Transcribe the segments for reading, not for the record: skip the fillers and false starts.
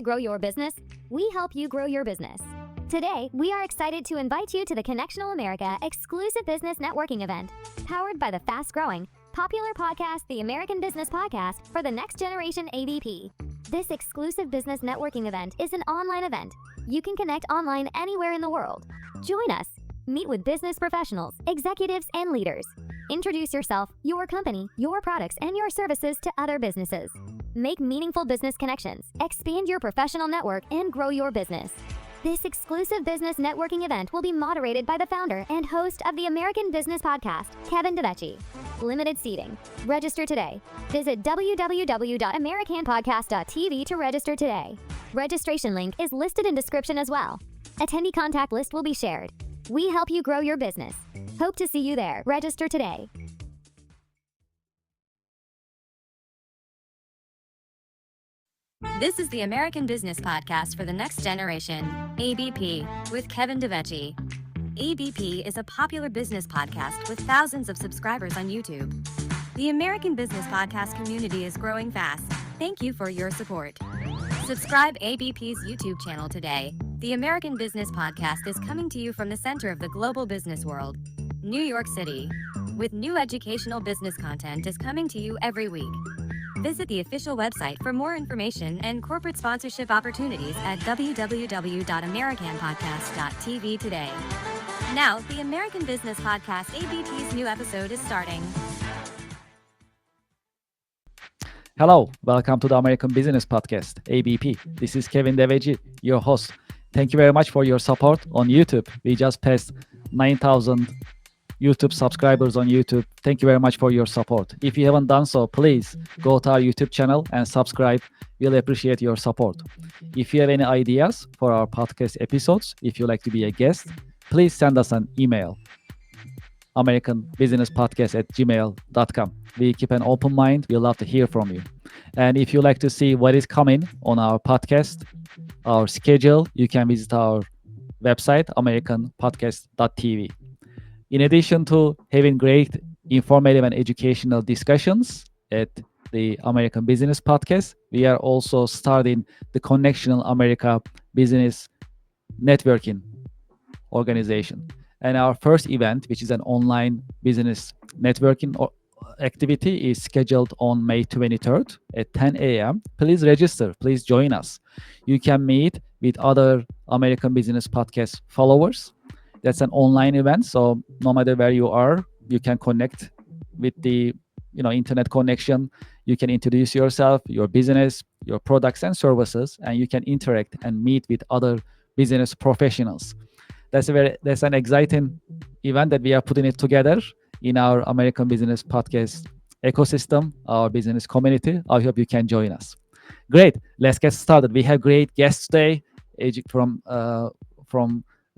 grow your business? We help you grow your business. Today, we are excited to invite you to the Connectional America exclusive business networking event, powered by the fast-growing, popular podcast, the American Business Podcast for the Next Generation ABP. This exclusive business networking event is an online event. You can connect online anywhere in the world. Join us. Meet with business professionals, executives, and leaders. Introduce yourself, your company, your products, and your services to other businesses. Make meaningful business connections, expand your professional network, and grow your business. This exclusive business networking event will be moderated by the founder and host of the American Business Podcast, Kevin DeVecchi. Limited seating. Register today. Visit www.americanpodcast.tv to register today. Registration link is listed in description as well. Attendee contact list will be shared. We help you grow your business. Hope to see you there. Register today. This is the American Business Podcast for the Next Generation, ABP, with Kevin DeVecchi. ABP is a popular business podcast with thousands of subscribers on YouTube. The American Business Podcast community is growing fast. Thank you for your support. Subscribe ABP's YouTube channel today. The American Business Podcast is coming to you from the center of the global business world, New York City, with new educational business content is coming to you every week. Visit the official website for more information and corporate sponsorship opportunities at www.americanpodcast.tv today. Now, the American Business Podcast ABP's new episode is starting. Hello, welcome to the American Business Podcast, ABP. This is Kevin DeVecchi, your host. Thank you very much for your support on YouTube. We just passed 9,000 YouTube subscribers on YouTube. Thank you very much for your support. If you haven't done so, please go to our YouTube channel and subscribe. We'll appreciate your support. If you have any ideas for our podcast episodes, if you'd like to be a guest, please send us an email, americanbusinesspodcast@gmail.com. We keep an open mind. We love to hear from you. And if you like to see what is coming on our podcast, our schedule, you can visit our website, americanpodcast.tv. In addition to having great informative and educational discussions at the American Business Podcast, we are also starting the Connectional America Business Networking organization. And our first event, which is an online business networking activity, is scheduled on May 23rd at 10 a.m. Please register. Please join us. You can meet with other American Business Podcast followers. That's an online event, so no matter where you are, you can connect with the internet connection. You can introduce yourself, your business, your products and services, and you can interact and meet with other business professionals. That's an exciting event that we are putting it together in our American Business Podcast ecosystem, our business community. I hope you can join us. Great, let's get started. We have great guests today from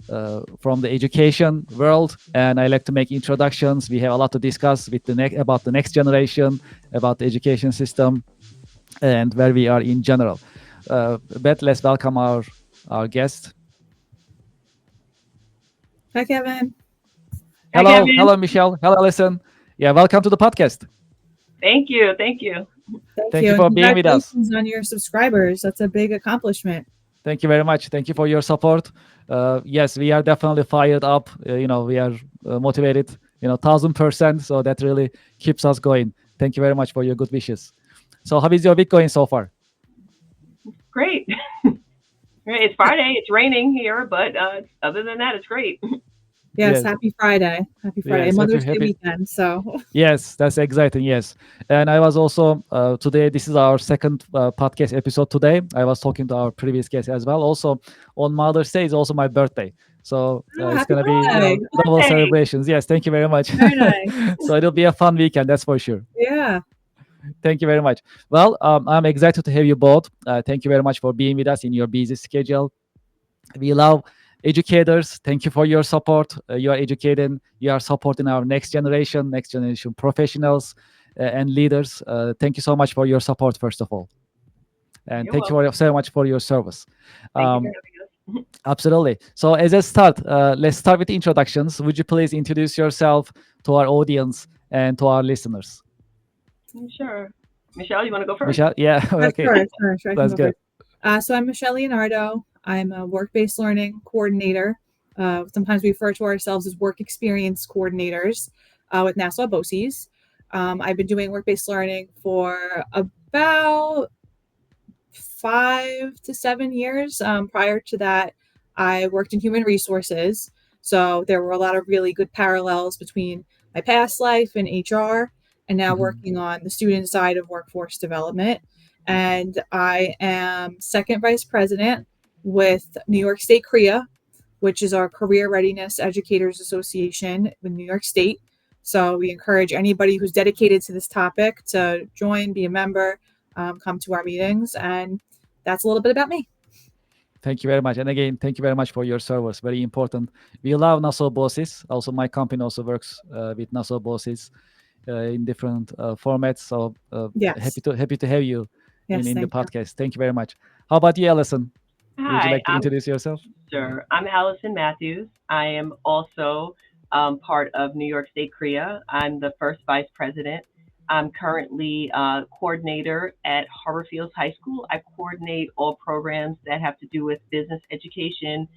the education world, and I like to make introductions. We have a lot to discuss with about the next generation, about the education system, and where we are in general. Beth, let's welcome our guest. Hi, Kevin. Hello, Hi, Kevin. Hello, Michelle. Hello, Alison. Yeah, welcome to the podcast. Thank you. Thank you for being with us. Congratulations on your subscribers. That's a big accomplishment. Thank you very much. Thank you for your support. Yes, we are definitely fired up. We are motivated, 1,000%. So that really keeps us going. Thank you very much for your good wishes. So how is your week going so far? Great. It's Friday. It's raining here, but other than that, it's great. Yes, happy Friday. Happy Friday. Yes, Mother's Day weekend. So yes, that's exciting. Yes. And I was also today, this is our second podcast episode today. I was talking to our previous guest as well. Also on Mother's Day is also my birthday. So it's going to be double celebrations. Yes, thank you very much. Very nice. So it'll be a fun weekend, that's for sure. Yeah. Thank you very much. Well, I'm excited to have you both. Thank you very much for being with us in your busy schedule. We love educators. Thank you for your support. You are educating, you are supporting our next generation professionals and leaders. Thank you so much for your support, first of all. And thank you so much for your service. Thank you for having us. Absolutely. So as a start, let's start with the introductions. Would you please introduce yourself to our audience and to our listeners? Sure. Michelle, you want to go first? Michelle, yeah. Okay. Sure, That's good. So I'm Michelle Leonardo. I'm a work-based learning coordinator. Sometimes we refer to ourselves as work experience coordinators with Nassau BOCES. I've been doing work-based learning for about 5 to 7 years. Prior to that, I worked in human resources. So there were a lot of really good parallels between my past life in HR and now Mhm. working on the student side of workforce development. And I am second vice president with New York State CREA, which is our Career Readiness Educators Association in New York State. So we encourage anybody who's dedicated to this topic to join, be a member, come to our meetings, and that's a little bit about me. Thank you very much. And again, thank you very much for your service. Very important. We love Nassau bosses. Also, my company also works with Nassau bosses in different formats. So Yes. happy to have you Yes. in the Thank you. podcast. Thank you very much. How about you, Allison? Would you Hi, like to I'm introduce yourself? sure. I'm Allison Matthews. I am also part of New York State CREA. I'm the first vice president. I'm currently coordinator at Harbor Fields High School. I coordinate all programs that have to do with business education,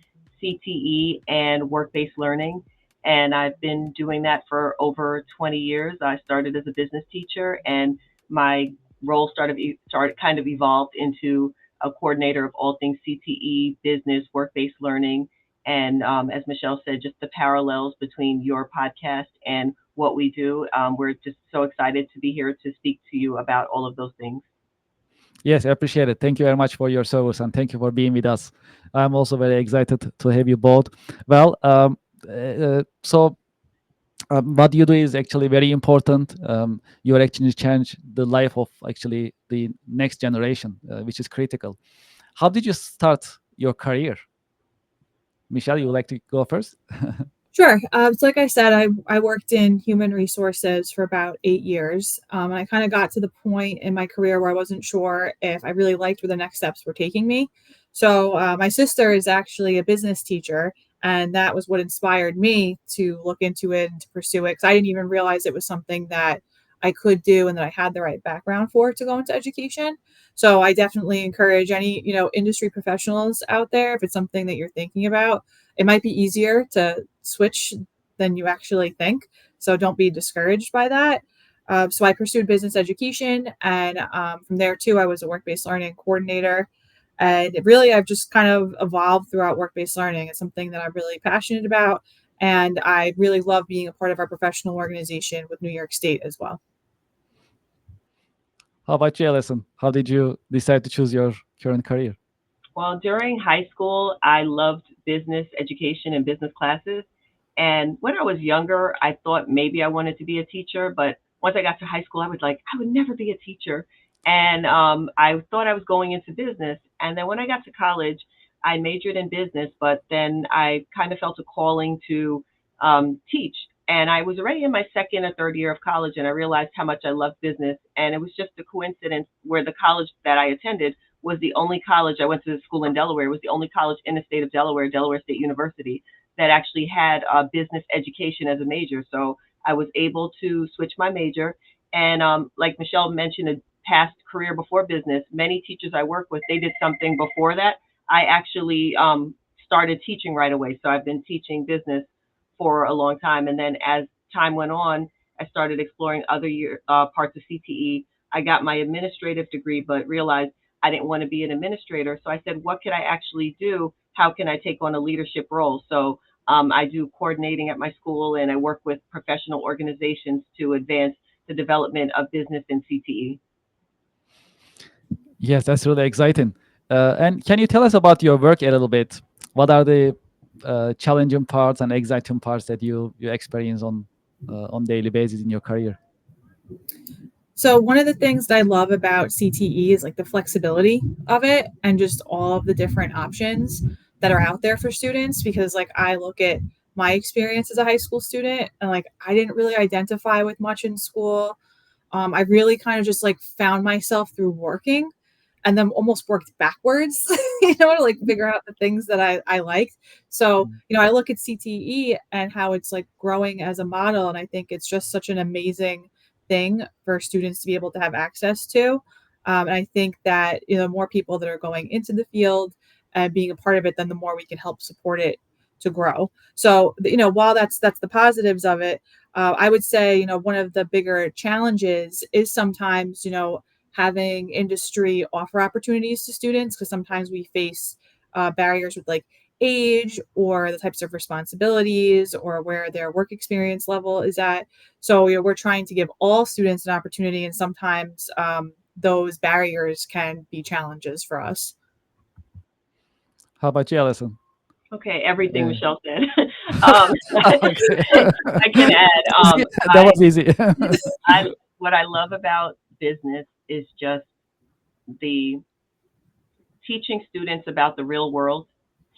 CTE, and work-based learning. And I've been doing that for over 20 years. I started as a business teacher, and my role started kind of evolved into a coordinator of all things CTE, business, work-based learning, and as Michelle said, just the parallels between your podcast and what we do. We're just so excited to be here to speak to you about all of those things. Yes, I appreciate it. Thank you very much for your service and thank you for being with us. I'm also very excited to have you both. Well, so what you do is actually very important. You actually change the life of actually the next generation, which is critical. How did you start your career? Michelle, you would like to go first? Sure. So, like I said, I worked in human resources for about 8 years. And I kind of got to the point in my career where I wasn't sure if I really liked where the next steps were taking me. So, my sister is actually a business teacher, and that was what inspired me to look into it and to pursue it because I didn't even realize it was something that I could do and that I had the right background for to go into education. So, I definitely encourage any industry professionals out there if it's something that you're thinking about. It might be easier to switch than you actually think. So don't be discouraged by that. So I pursued business education, and from there too, I was a work-based learning coordinator. And I've just kind of evolved throughout work-based learning. It's something that I'm really passionate about, and I really love being a part of our professional organization with New York State as well. How about you, Alison? How did you decide to choose your current career? Well, during high school, I loved business education and business classes. And when I was younger, I thought maybe I wanted to be a teacher. But once I got to high school, I was like, I would never be a teacher. And I thought I was going into business. And then when I got to college, I majored in business, but then I kind of felt a calling to teach. And I was already in my second or third year of college, and I realized how much I loved business. And it was just a coincidence where the college that I attended was the only college. I went to school in Delaware. It was the only college in the state of Delaware, Delaware State University, that actually had business education as a major. So I was able to switch my major. And like Michelle mentioned, a past career before business, many teachers I work with, they did something before that. I actually started teaching right away. So I've been teaching business for a long time. And then as time went on, I started exploring other parts of CTE. I got my administrative degree, but realized I didn't want to be an administrator. So I said, what can I actually do? How can I take on a leadership role? So I do coordinating at my school, and I work with professional organizations to advance the development of business in CTE. Yes, that's really exciting. And can you tell us about your work a little bit? What are the challenging parts and exciting parts that you experience on daily basis in your career? So one of the things that I love about CTE is like the flexibility of it and just all of the different options that are out there for students because like I look at my experience as a high school student and like I didn't really identify with much in school. I really kind of just like found myself through working and then almost worked backwards, to like figure out the things that I liked. So, I look at CTE and how it's like growing as a model. And I think it's just such an amazing thing for students to be able to have access to. And I think that the more people that are going into the field and being a part of it, then the more we can help support it to grow. So while that's the positives of it, I would say one of the bigger challenges is sometimes having industry offer opportunities to students, because sometimes we face barriers with like age or the types of responsibilities or where their work experience level is at. So we're trying to give all students an opportunity, and sometimes those barriers can be challenges for us. How about you, Alison? Okay, everything Yeah. Michelle said. um, Okay. I can add. See, that was easy. I what I love about business is just the teaching students about the real world,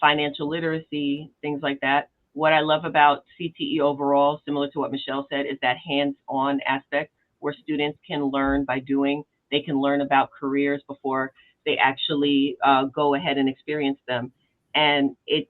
financial literacy, things like that. What I love about CTE overall, similar to what Michelle said, is that hands-on aspect where students can learn by doing. They can learn about careers before they actually go ahead and experience them. And it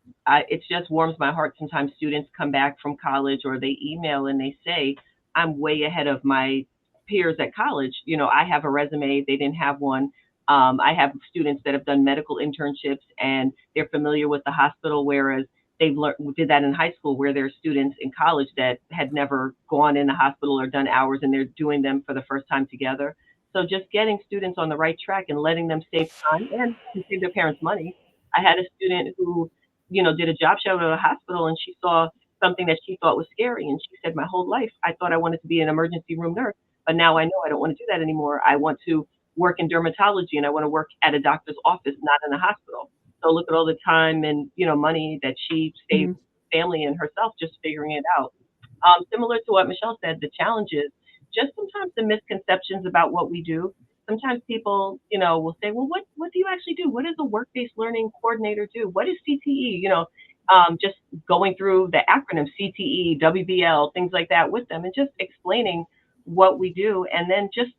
just warms my heart. Sometimes students come back from college or they email and they say, I'm way ahead of my peers at college. I have a resume, they didn't have one. I have students that have done medical internships and they're familiar with the hospital, whereas they've learned did that in high school, where there are students in college that had never gone in the hospital or done hours, and they're doing them for the first time together. So just getting students on the right track and letting them save time and to save their parents money. I had a student who, did a job shadow at a hospital, and she saw something that she thought was scary, and she said, "My whole life I thought I wanted to be an emergency room nurse, but now I know I don't want to do that anymore. I want to work in dermatology, and I want to work at a doctor's office, not in a hospital." So look at all the time and money that she saved Mhm. family and herself just figuring it out. Similar to what Michelle said, the challenges, just sometimes the misconceptions about what we do. Sometimes people, will say, "Well, what do you actually do? What does a work-based learning coordinator do? What is CTE?" Just going through the acronym CTE, WBL, things like that with them, and just explaining what we do, and then just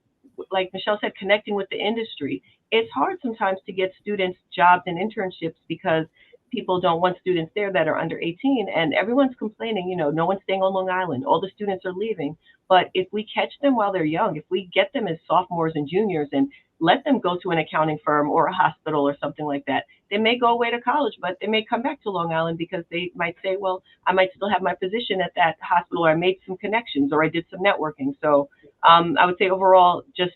like Michelle said, connecting with the industry. It's hard sometimes to get students jobs and internships because people don't want students there that are under 18, and everyone's complaining, no one's staying on Long Island, all the students are leaving. But if we catch them while they're young, if we get them as sophomores and juniors and let them go to an accounting firm or a hospital or something like that, they may go away to college, but they may come back to Long Island because they might say, well, I might still have my position at that hospital, or I made some connections, or I did some networking. So I would say overall, just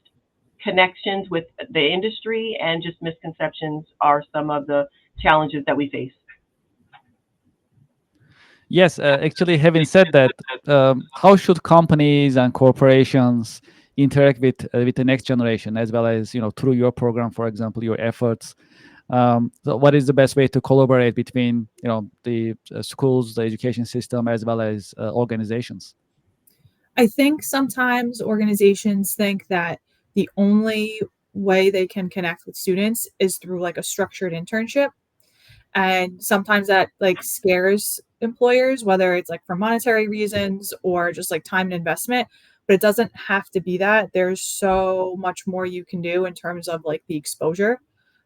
connections with the industry and just misconceptions are some of the challenges that we face. Yes, actually, having said that, how should companies and corporations interact with the next generation, as well as through your program, for example, your efforts? So what is the best way to collaborate between the schools, the education system, as well as organizations? I think sometimes organizations think that the only way they can connect with students is through like a structured internship. And sometimes that like scares employers, whether it's like for monetary reasons or just like time and investment. But it doesn't have to be that. There's so much more you can do in terms of like the exposure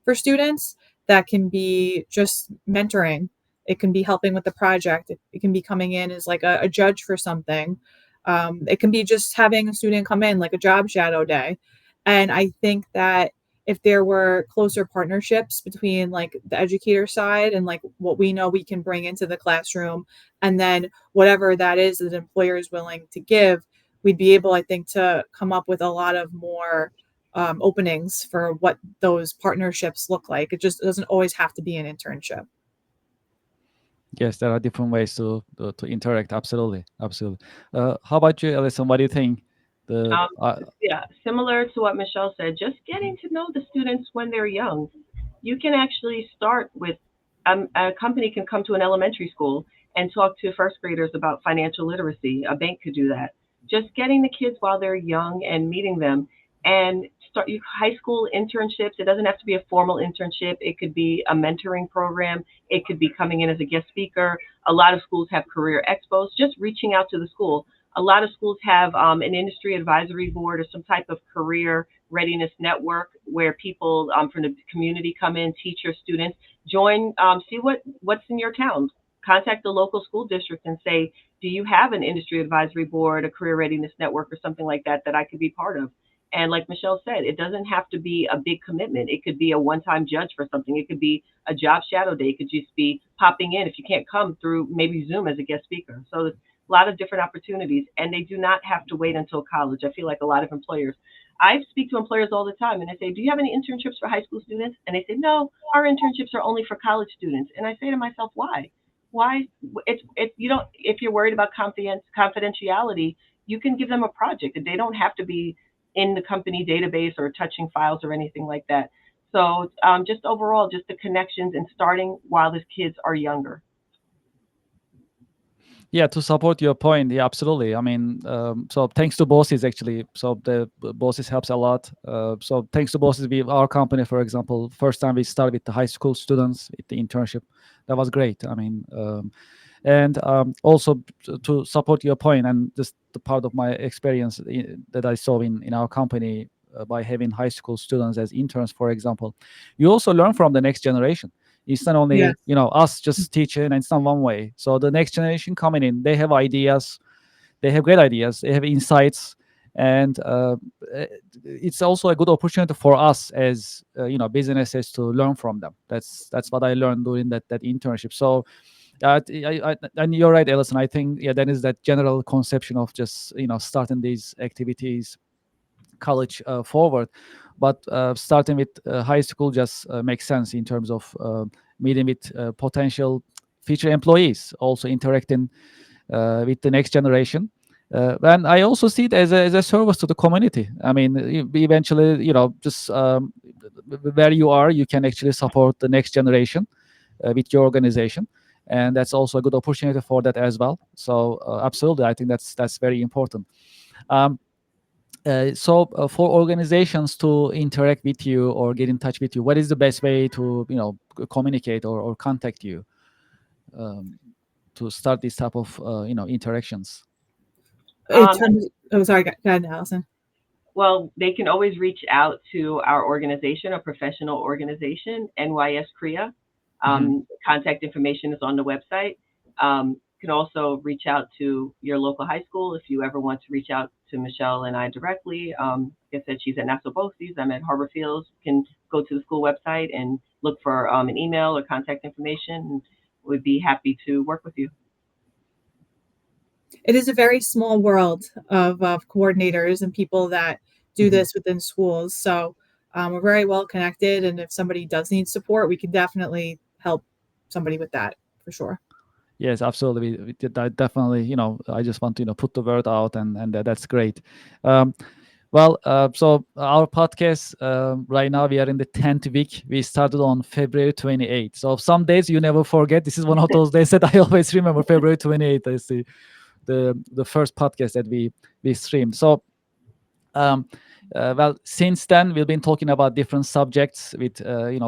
for students. That can be just mentoring. It can be helping with the project. It can be coming in as like a judge for something. It can be just having a student come in like a job shadow day. And I think that if there were closer partnerships between like the educator side and like what we know we can bring into the classroom, and then whatever that is that the employer is willing to give, we'd be able, I think, to come up with a lot of more openings for what those partnerships look like. It just doesn't always have to be an internship. Yes, there are different ways to interact. Absolutely, absolutely. How about you, Alison? What do you think? The Um, yeah, similar to what Michelle said, just getting to know the students when they're young. You can actually start with a company can come to an elementary school and talk to first graders about financial literacy. A bank could do that. Just getting the kids while they're young and meeting them, and start high school internships. It doesn't have to be a formal internship. It could be a mentoring program. It could be coming in as a guest speaker. A lot of schools have career expos. Just reaching out to the school. A lot of schools have an industry advisory board or some type of career readiness network where people from the community come in, teach your students, join, see what's in your town. Contact the local school district and say, do you have an industry advisory board, a career readiness network, or something like that that I could be part of? And like Michelle said, it doesn't have to be a big commitment. It could be a one-time judge for something. It could be a job shadow day. It could just be popping in if you can't come through maybe Zoom as a guest speaker. So there's a lot of different opportunities, and they do not have to wait until college. I feel like a lot of employers. I speak to employers all the time, and I say, "Do you have any internships for high school students?" And they say, "No, our internships are only for college students." And I say to myself, "Why? Why? It's you don't. If you're worried about confidentiality, you can give them a project. They don't have to be in the company database or touching files or anything like that. So just overall, just the connections and starting while the kids are younger. Yeah, to support your point, yeah, absolutely. I mean, so thanks to bosses actually. So the bosses helps a lot. So thanks to bosses, our company, for example, first time we started with the high school students with the internship, that was great. I mean, and also to support your point, and just the part of my experience that I saw in our company by having high school students as interns, for example, you also learn from the next generation. It's not only Yes. us just teaching, and it's not one way. So the next generation coming in, they have ideas, they have great ideas, they have insights, and it's also a good opportunity for us as businesses to learn from them. That's what I learned during that internship. So and you're right, Alison. I think that is that general conception of just starting these activities college forward, but starting with high school just makes sense in terms of meeting with potential future employees, also interacting with the next generation. And I also see it as a service to the community. I mean, eventually, just where you are, you can actually support the next generation with your organization, and that's also a good opportunity for that as well. So absolutely, I think that's very important. Um, so for organizations to interact with you or get in touch with you, what is the best way to communicate or contact you um, to start this type of interactions? In Um, terms, oh, sorry, go ahead, Allison. well, they can always reach out to our organization, a professional organization, NYS CREA. Hmm. Contact information is on the website. You can also reach out to your local high school if you ever want to reach out to Michelle and I directly. Like I said, she's at Nassau Boasties. I'm at Harbor Fields. You can go to the school website and look for an email or contact information. And we'd be happy to work with you. It is a very small world of coordinators and people that do Hmm. this within schools. So we're very well connected. And if somebody does need support, we can definitely help somebody with that for sure. Yes, absolutely. We did that definitely. I just want to put the word out, and that's great. Um, Well, so our podcast right now we are in the 10th week. We started on February 28th. So some days you never forget. This is one of those days that I always remember. February 28th is the first podcast that we streamed. So um, well, since then we've been talking about different subjects with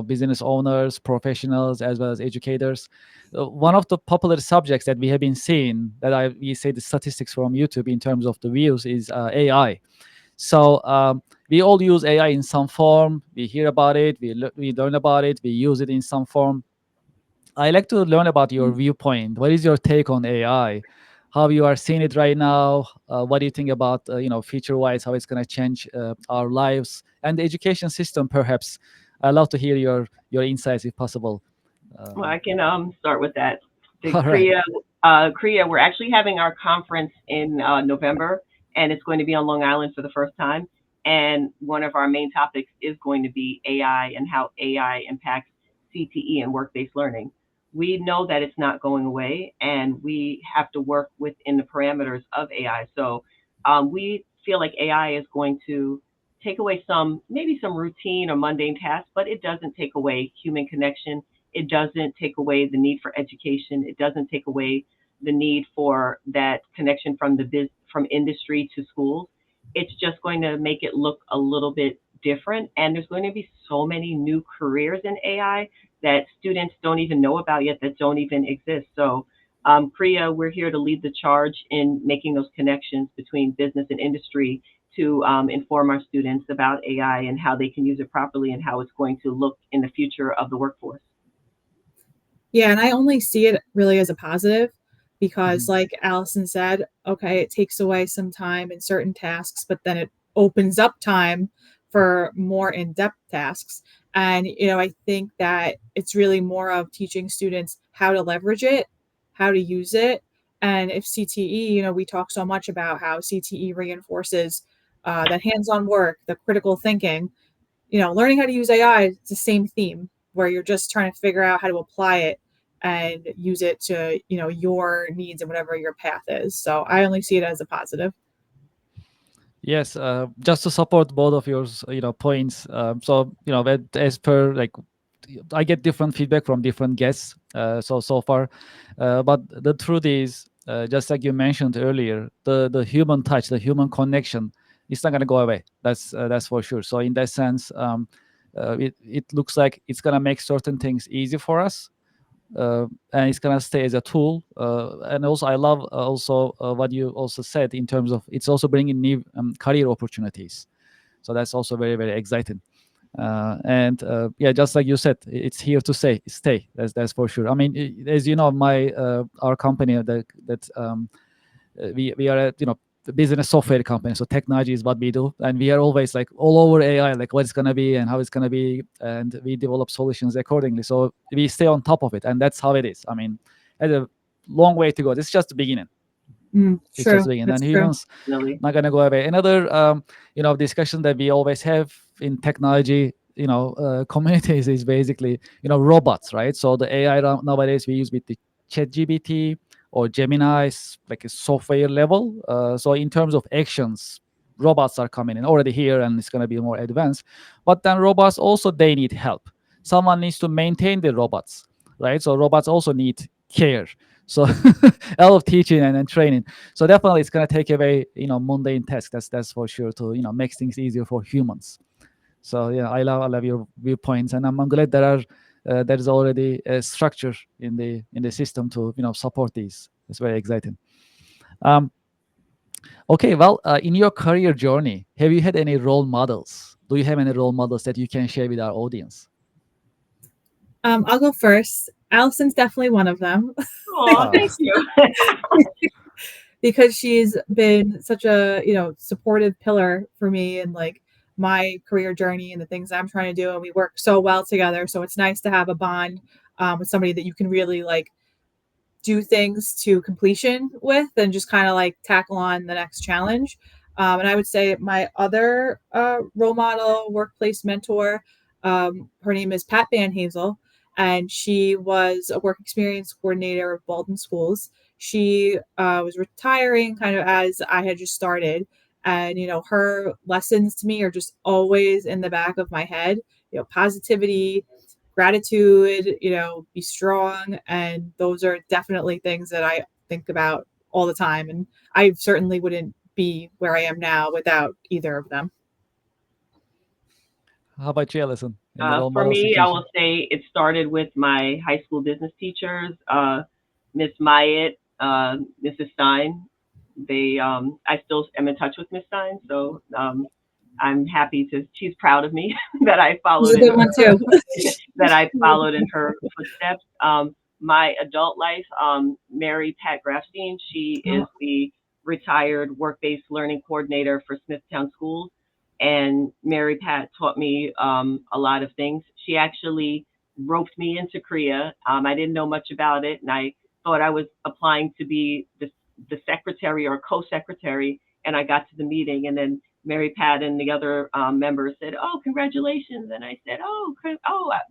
business owners, professionals, as well as educators. One of the popular subjects that we have been seeing that we say the statistics from YouTube in terms of the views is AI. So we all use AI in some form. We hear about it, we learn about it, we use it in some form. I like to learn about your viewpoint. What is your take on AI? How you are seeing it right now? What do you think about future-wise? How it's going to change our lives and the education system? Perhaps I'd love to hear your insights if possible. Well, Um, I can start with that. The all right. CREA, we're actually having our conference in November, and it's going to be on Long Island for the first time. And one of our main topics is going to be AI and how AI impacts CTE and work-based learning. We know that it's not going away, and we have to work within the parameters of AI. So we feel like AI is going to take away maybe some routine or mundane tasks, but it doesn't take away human connection. It doesn't take away the need for education. It doesn't take away the need for that connection from industry to schools. It's just going to make it look a little bit different. And there's going to be so many new careers in AI that students don't even know about yet, that don't even exist. So CREA, we're here to lead the charge in making those connections between business and industry to inform our students about AI and how they can use it properly and how it's going to look in the future of the workforce. Yeah, and I only see it really as a positive because, Mhm. like Allison said, okay, it takes away some time in certain tasks, but then it opens up time for more in-depth tasks. And, I think that it's really more of teaching students how to leverage it, how to use it. And if CTE, we talk so much about how CTE reinforces that hands-on work, the critical thinking, learning how to use AI, it's the same theme where you're just trying to figure out how to apply it and use it to, your needs and whatever your path is. So I only see it as a positive. Yes, just to support both of your points. So as per like, I get different feedback from different guests. So far, but the truth is, just like you mentioned earlier, the human touch, the human connection, it's not gonna go away. That's for sure. So in that sense, it looks like it's gonna make certain things easy for us, and it's gonna stay as a tool. And also, I love also what you also said in terms of it's also bringing new career opportunities. So that's also very very exciting. And yeah, just like you said, it's here to stay. That's for sure. I mean, as you know, my our company we are a the business software company, so technology is what we do, and we are always like all over AI, like what it's going to be and how it's going to be, and we develop solutions accordingly, so we stay on top of it, and that's how it is. I mean, there's a long way to go. This is just the beginning. It's just True. the beginning, That's and true. humans Really. not going to go away. Another discussion that we always have in technology communities is basically robots, right? So the AI nowadays we use with the ChatGPT or Gemini, like a software level. So in terms of actions, robots are coming in already here, and it's going to be more advanced. But then robots also, they need help. Someone needs to maintain the robots, right? So robots also need care. So a lot of teaching and training. So definitely it's going to take away mundane tasks. That's for sure, to make things easier for humans. So yeah, I love your viewpoints, and I'm glad there is already a structure in the system to support these. It's very exciting. Um, okay, well, in your career journey, have you had any role models? Do you have any role models that you can share with our audience? I'll go first. Allison's definitely one of them. Oh, Ah, thank you. Because she's been such a supportive pillar for me and like my career journey and the things I'm trying to do, and we work so well together, so it's nice to have a bond with somebody that you can really like do things to completion with and just kind of like tackle on the next challenge. And I would say my other role model, workplace mentor, her name is Pat Van Hazel, and she was a work experience coordinator of Walden Schools. She was retiring kind of as I had just started. And, her lessons to me are just always in the back of my head, positivity, gratitude, be strong. And those are definitely things that I think about all the time. And I certainly wouldn't be where I am now without either of them. how about you, Alison? Any role For models you me, can I share? will say it started with my high school business teachers, Miss Myatt, Mrs. Stein. I still am in touch with Miss Stein, so I'm happy to. She's proud of me that I This is followed a in good one her too. that I followed in her footsteps. My adult life, Mary Pat Grafstein. She is the retired work-based learning coordinator for Smithtown Schools, and Mary Pat taught me a lot of things. She actually roped me into Korea. I didn't know much about it, and I thought I was applying to be the secretary or co-secretary, and I got to the meeting, and then Mary Pat and the other members said, "Oh, congratulations!" And I said,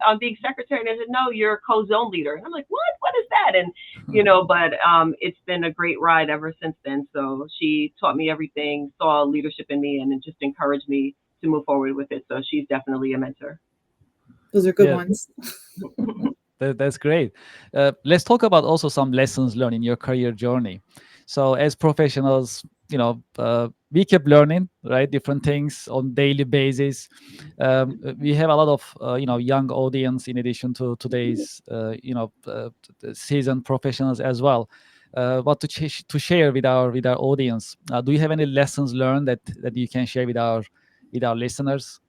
I'm being secretary." And I said, "No, you're co-zone leader." And I'm like, "What? What is that?" And but it's been a great ride ever since then. So she taught me everything, saw leadership in me, and it just encouraged me to move forward with it. So she's definitely a mentor. Those are good Yeah, ones. that's great. Let's talk about also some lessons learned in your career journey. So, as professionals, we keep learning, right? Different things on daily basis. We have a lot of young audience in addition to today's seasoned professionals as well. What to share with our audience? Do you have any lessons learned that you can share with our listeners?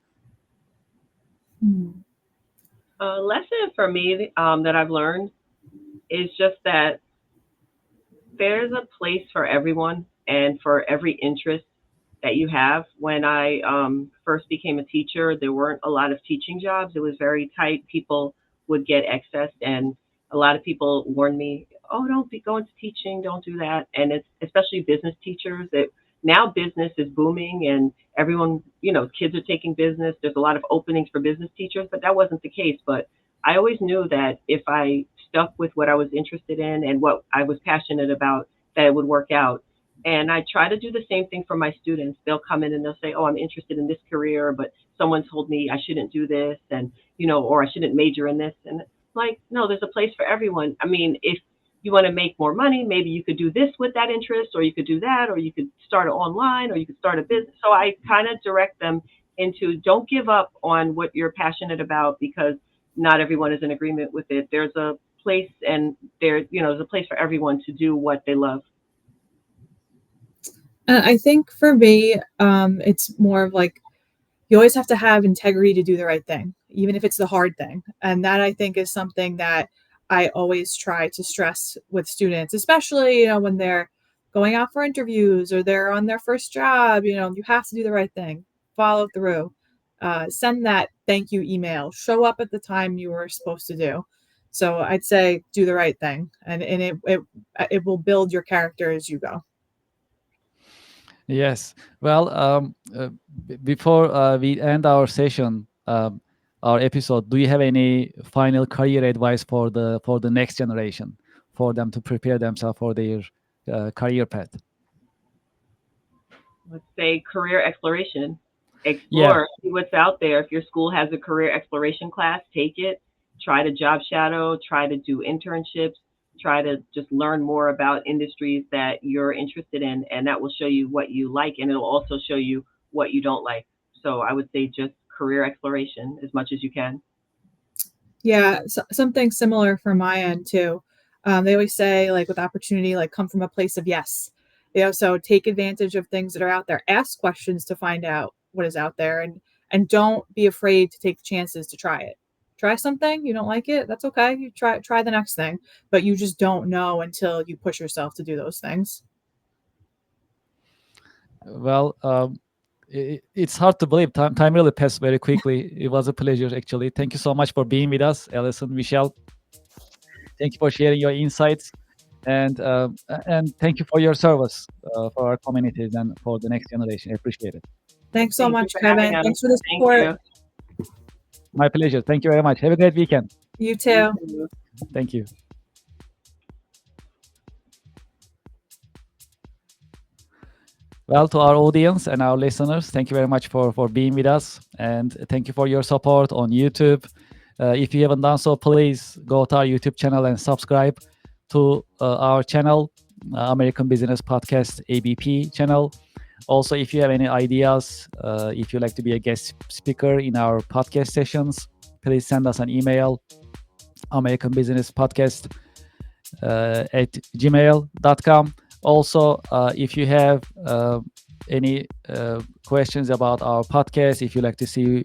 Hmm. A lesson for me that I've learned is just that there's a place for everyone and for every interest that you have. When I first became a teacher, there weren't a lot of teaching jobs. It was very tight. People would get excess, and a lot of people warned me, "Oh, don't be going to teaching. Don't do that." And it's especially business teachers that now business is booming, and everyone, kids are taking business. There's a lot of openings for business teachers, but that wasn't the case. But I always knew that if I stuck with what I was interested in and what I was passionate about, that it would work out. And I try to do the same thing for my students. They'll come in and they'll say, "Oh, I'm interested in this career, but someone told me I shouldn't do this, and or I shouldn't major in this." And it's like, no, there's a place for everyone. I mean, if you want to make more money, maybe you could do this with that interest, or you could do that, or you could start it online, or you could start a business. So I kind of direct them into, don't give up on what you're passionate about, because not everyone is in agreement with it. There's a place, and there's a place for everyone to do what they love. I think for me, it's more of like, you always have to have integrity to do the right thing, even if it's the hard thing. And that, I think, is something that I always try to stress with students, especially, when they're going out for interviews or they're on their first job. You have to do the right thing, follow through, send that thank you email, show up at the time you were supposed to do. So I'd say do the right thing, and it will build your character as you go. Yes. Well, before we end our session, our episode, do you have any final career advice for the next generation, for them to prepare themselves for their career path? Let's say career exploration. Yeah. Explore, see what's out there. If your school has a career exploration class, take it. Try to job shadow, try to do internships, try to just learn more about industries that you're interested in, and that will show you what you like, and it'll also show you what you don't like. So I would say just career exploration as much as you can. Yeah, something similar from my end too. They always say, like, with opportunity, like, come from a place of yes. So take advantage of things that are out there. Ask questions to find out what is out there, and don't be afraid to take chances to try it. Try something, you don't like it, that's okay. You try the next thing, but you just don't know until you push yourself to do those things. Well, it's hard to believe. Time really passed very quickly. It was a pleasure, actually. Thank you so much for being with us, Alison, Michelle. Thank you for sharing your insights, and thank you for your service for our communities and for the next generation. I appreciate it. Thanks so Thank you much, for having Kevin. us. Thanks for the Thank support. you. My pleasure. Thank you very much. Have a great weekend. You too. Thank you. Well, to our audience and our listeners, thank you very much for being with us, and thank you for your support on YouTube. If you haven't done so, please go to our YouTube channel and subscribe to our channel, American Business Podcast ABP channel. Also, if you have any ideas, if you'd like to be a guest speaker in our podcast sessions, please send us an email, americanbusinesspodcast at gmail.com. Also, if you have any questions about our podcast, if you like to see,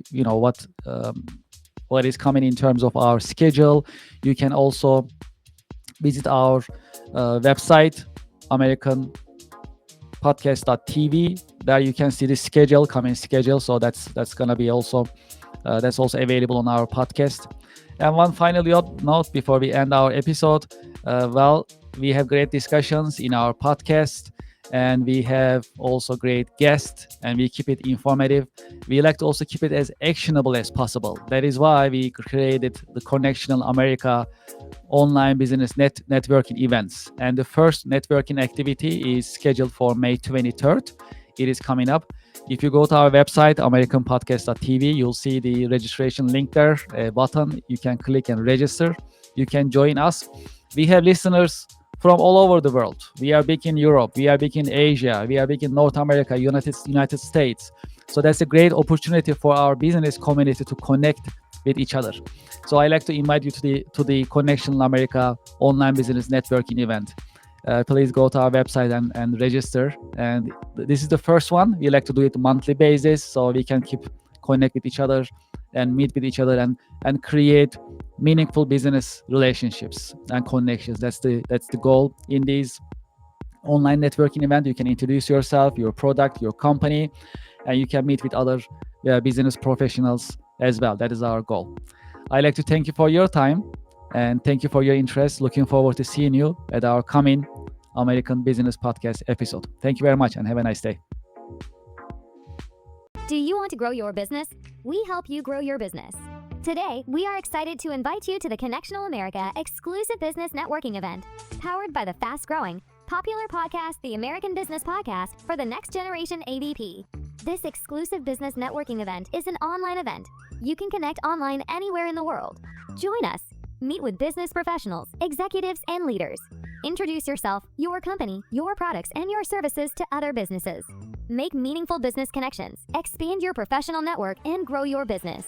what is coming in terms of our schedule, you can also visit our website, americanpodcast.tv. There you can see the schedule, coming schedule. So that's gonna be also that's also available on our podcast. And one final note before we end our episode. We have great discussions in our podcast, and we have also great guests, and we keep it informative. We like to also keep it as actionable as possible. That is why we created the Connectional America online business networking events. And the first networking activity is scheduled for May 23rd. It is coming up. If you go to our website, americanpodcast.tv, you'll see the registration link there, a button. You can click and register. You can join us. We have listeners from all over the world. We are big in Europe. We are big in Asia. We are big in North America, United States. So that's a great opportunity for our business community to connect with each other. So I like to invite you to the Connection America online business networking event. Please go to our website and register. And this is the first one. We like to do it monthly basis, so we can keep connect with each other and meet with each other and create meaningful business relationships and connections. That's the goal in these online networking event. You can introduce yourself, your product, your company, and you can meet with other business professionals as well. That is our goal. I'd like to thank you for your time and thank you for your interest. Looking forward to seeing you at our coming American Business Podcast episode. Thank you very much and have a nice day. Do you want to grow your business? We help you grow your business. Today, we are excited to invite you to the Connectional America exclusive business networking event, powered by the fast-growing, popular podcast, the American Business Podcast for the Next Generation ABP. This exclusive business networking event is an online event. You can connect online anywhere in the world. Join us. Meet with business professionals, executives, and leaders. Introduce yourself, your company, your products, and your services to other businesses. Make meaningful business connections, expand your professional network, and grow your business.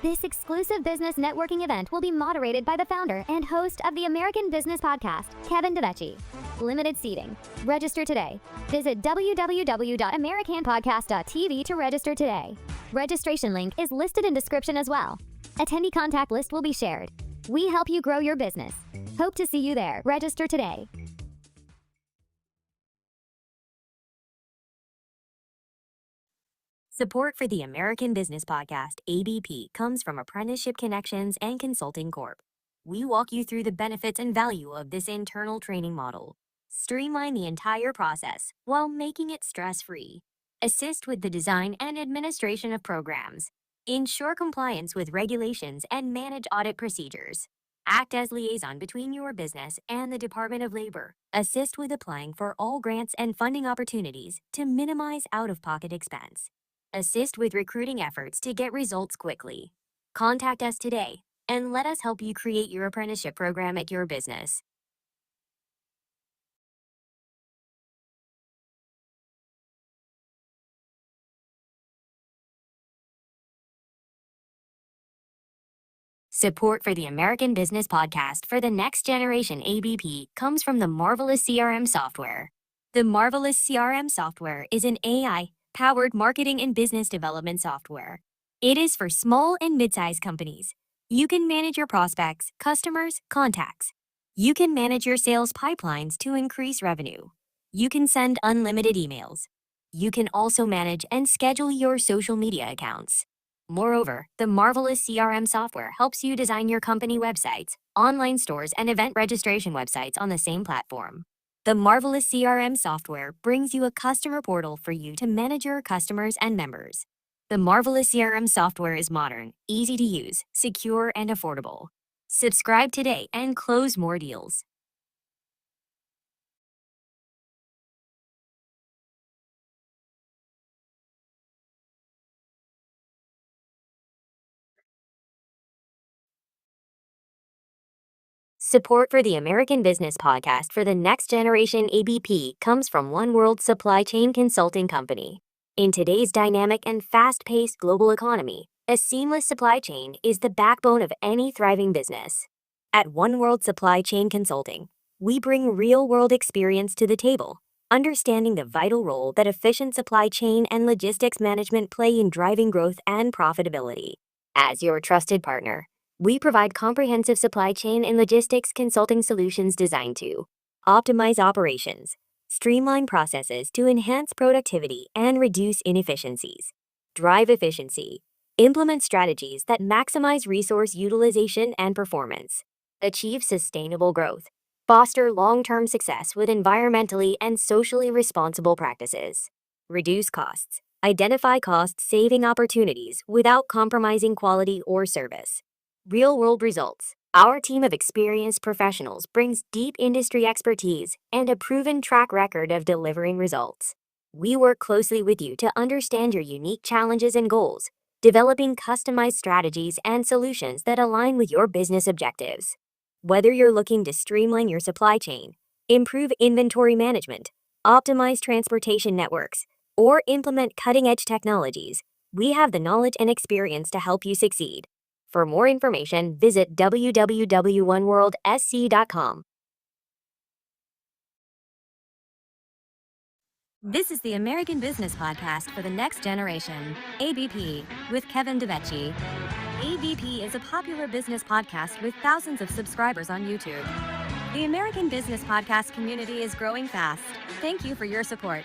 This exclusive business networking event will be moderated by the founder and host of the American Business Podcast, Kevin DeVecchi. Limited seating. Register today. Visit www.americanpodcast.tv to register today. Registration link is listed in description as well. Attendee contact list will be shared. We help you grow your business. Hope to see you there. Register today. Support for the American Business Podcast, ABP, comes from Apprenticeship Connections and Consulting Corp. We walk you through the benefits and value of this internal training model. Streamline the entire process while making it stress-free. Assist with the design and administration of programs. Ensure compliance with regulations and manage audit procedures. Act as liaison between your business and the Department of Labor. Assist with applying for all grants and funding opportunities to minimize out-of-pocket expense. Assist with recruiting efforts to get results quickly. Contact us today and let us help you create your apprenticeship program at your business. Support for the American Business Podcast for the Next Generation ABP comes from the Marvelous CRM software. The Marvelous CRM software is an AI-powered marketing and business development software. It is for small and mid-sized companies. You can manage your prospects, customers, contacts. You can manage your sales pipelines to increase revenue. You can send unlimited emails. You can also manage and schedule your social media accounts. Moreover, the Marvelous CRM software helps you design your company websites, online stores, and event registration websites on the same platform. The Marvelous CRM software brings you a customer portal for you to manage your customers and members. The Marvelous CRM software is modern, easy to use, secure, and affordable. Subscribe today and close more deals. Support for the American Business Podcast for the Next Generation ABP comes from One World Supply Chain Consulting Company. In today's dynamic and fast-paced global economy, a seamless supply chain is the backbone of any thriving business. At One World Supply Chain Consulting, we bring real-world experience to the table, understanding the vital role that efficient supply chain and logistics management play in driving growth and profitability. As your trusted partner, we provide comprehensive supply chain and logistics consulting solutions designed to optimize operations, streamline processes to enhance productivity and reduce inefficiencies, drive efficiency, implement strategies that maximize resource utilization and performance, achieve sustainable growth, foster long-term success with environmentally and socially responsible practices, reduce costs, identify cost-saving opportunities without compromising quality or service. Real-world results. Our team of experienced professionals brings deep industry expertise and a proven track record of delivering results. We work closely with you to understand your unique challenges and goals, developing customized strategies and solutions that align with your business objectives. Whether you're looking to streamline your supply chain, improve inventory management, optimize transportation networks, or implement cutting-edge technologies, we have the knowledge and experience to help you succeed. For more information, visit www.oneworldsc.com. This is the American Business Podcast for the Next Generation, ABP, with Kevin DeVecchi. ABP is a popular business podcast with thousands of subscribers on YouTube. The American Business Podcast community is growing fast. Thank you for your support.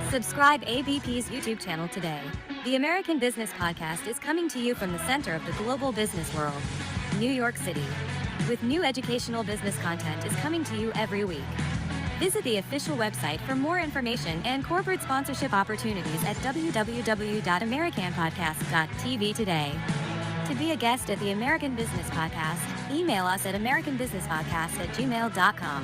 Subscribe ABP's YouTube channel today. The American Business Podcast is coming to you from the center of the global business world, New York City. With new educational business content is coming to you every week. Visit the official website for more information and corporate sponsorship opportunities at www.americanpodcast.tv today. To be a guest at the American Business Podcast, email us at americanbusinesspodcast@gmail.com.